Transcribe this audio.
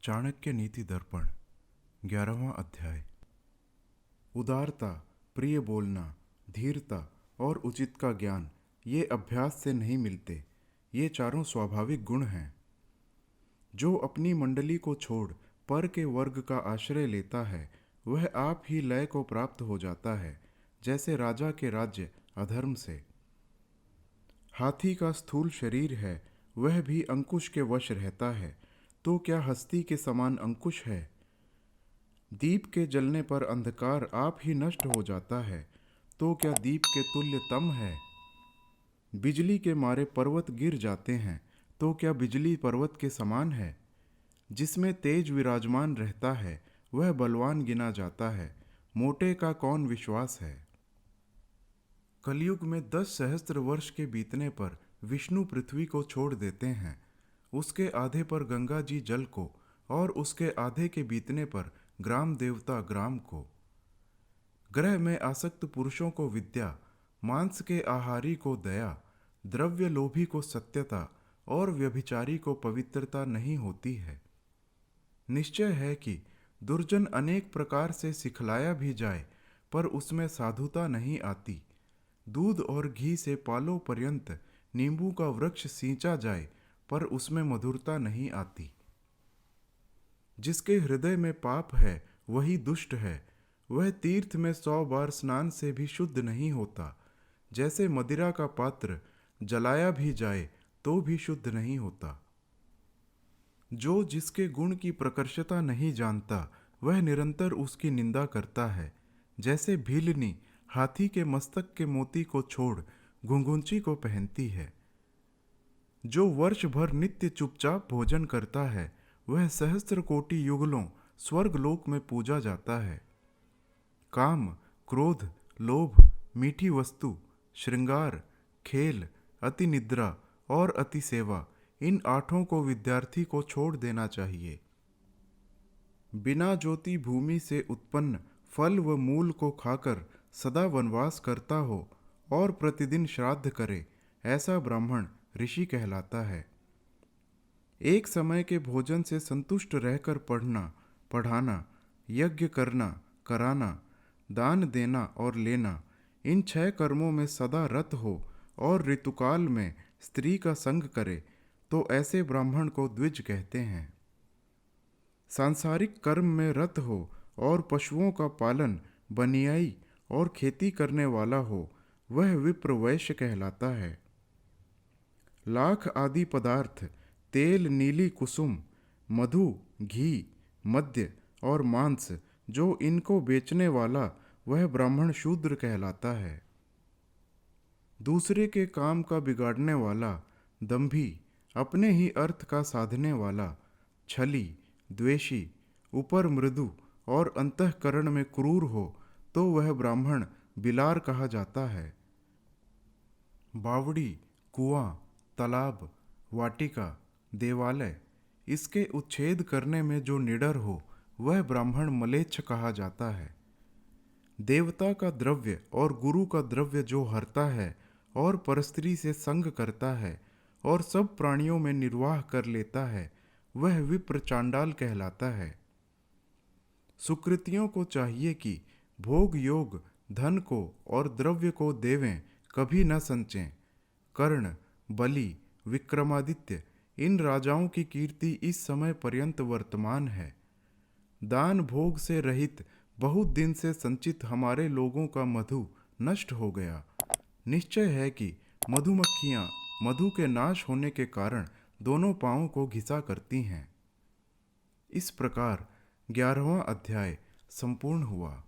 चाणक्य नीति दर्पण 11वां अध्याय। उदारता, प्रिय बोलना, धीरता और उचित का ज्ञान ये अभ्यास से नहीं मिलते। ये चारों स्वाभाविक गुण हैं। जो अपनी मंडली को छोड़ पर के वर्ग का आश्रय लेता है वह आप ही लय को प्राप्त हो जाता है, जैसे राजा के राज्य अधर्म से। हाथी का स्थूल शरीर है, वह भी अंकुश के वश रहता है, तो क्या हस्ती के समान अंकुश है। दीप के जलने पर अंधकार आप ही नष्ट हो जाता है, तो क्या दीप के तुल्य तम है। बिजली के मारे पर्वत गिर जाते हैं, तो क्या बिजली पर्वत के समान है। जिसमें तेज विराजमान रहता है वह बलवान गिना जाता है, मोटे का कौन विश्वास है। कलयुग में 10 सहस्त्र वर्ष के बीतने पर विष्णु पृथ्वी को छोड़ देते हैं, उसके आधे पर गंगा जी जल को और उसके आधे के बीतने पर ग्राम देवता ग्राम को। ग्रह में आसक्त पुरुषों को विद्या, मांस के आहारी को दया, द्रव्य लोभी को सत्यता और व्यभिचारी को पवित्रता नहीं होती है। निश्चय है कि दुर्जन अनेक प्रकार से सिखलाया भी जाए पर उसमें साधुता नहीं आती। दूध और घी से पालों पर्यंत नींबू का वृक्ष सींचा जाए पर उसमें मधुरता नहीं आती। जिसके हृदय में पाप है वही दुष्ट है, वह तीर्थ में 100 बार स्नान से भी शुद्ध नहीं होता। जैसे मदिरा का पात्र जलाया भी जाए तो भी शुद्ध नहीं होता। जो जिसके गुण की प्रकर्षता नहीं जानता वह निरंतर उसकी निंदा करता है। जैसे भीलनी हाथी के मस्तक के मोती को छोड़ घुंघुंची को पहनती है। जो वर्ष भर नित्य चुपचाप भोजन करता है वह सहस्त्र कोटि युगलों स्वर्गलोक में पूजा जाता है। काम, क्रोध, लोभ, मीठी वस्तु, श्रृंगार, खेल, अति निद्रा और अति सेवा, इन 8 को विद्यार्थी को छोड़ देना चाहिए। बिना ज्योति भूमि से उत्पन्न फल व मूल को खाकर सदा वनवास करता हो और प्रतिदिन श्राद्ध करे, ऐसा ब्राह्मण ऋषि कहलाता है। एक समय के भोजन से संतुष्ट रहकर पढ़ना, पढ़ाना, यज्ञ करना, कराना, दान देना और लेना, इन 6 कर्मों में सदा रत हो और ऋतुकाल में स्त्री का संग करे, तो ऐसे ब्राह्मण को द्विज कहते हैं। सांसारिक कर्म में रत हो और पशुओं का पालन, बनियाई और खेती करने वाला हो, वह विप्र वैश्य कहलाता है। लाख आदि पदार्थ, तेल, नीली कुसुम, मधु, घी, मद्य और मांस, जो इनको बेचने वाला वह ब्राह्मण शूद्र कहलाता है। दूसरे के काम का बिगाड़ने वाला, दंभी, अपने ही अर्थ का साधने वाला, छली, द्वेषी, ऊपर मृदु और अंतःकरण में क्रूर हो तो वह ब्राह्मण बिलार कहा जाता है। बावड़ी, कुआं, तालाब, वाटिका, देवालय, इसके उच्छेद करने में जो निडर हो वह ब्राह्मण मलेच्छ कहा जाता है। देवता का द्रव्य और गुरु का द्रव्य जो हरता है और परस्त्री से संग करता है और सब प्राणियों में निर्वाह कर लेता है, वह विप्र चांडाल कहलाता है। सुकृतियों को चाहिए कि भोग योग धन को और द्रव्य को देवें, कभी न संचें। कर्ण, बलि, विक्रमादित्य, इन राजाओं की कीर्ति इस समय पर्यंत वर्तमान है। दान भोग से रहित बहुत दिन से संचित हमारे लोगों का मधु नष्ट हो गया। निश्चय है कि मधुमक्खियां मधु के नाश होने के कारण दोनों पांवों को घिसा करती हैं। इस प्रकार 11वां अध्याय संपूर्ण हुआ।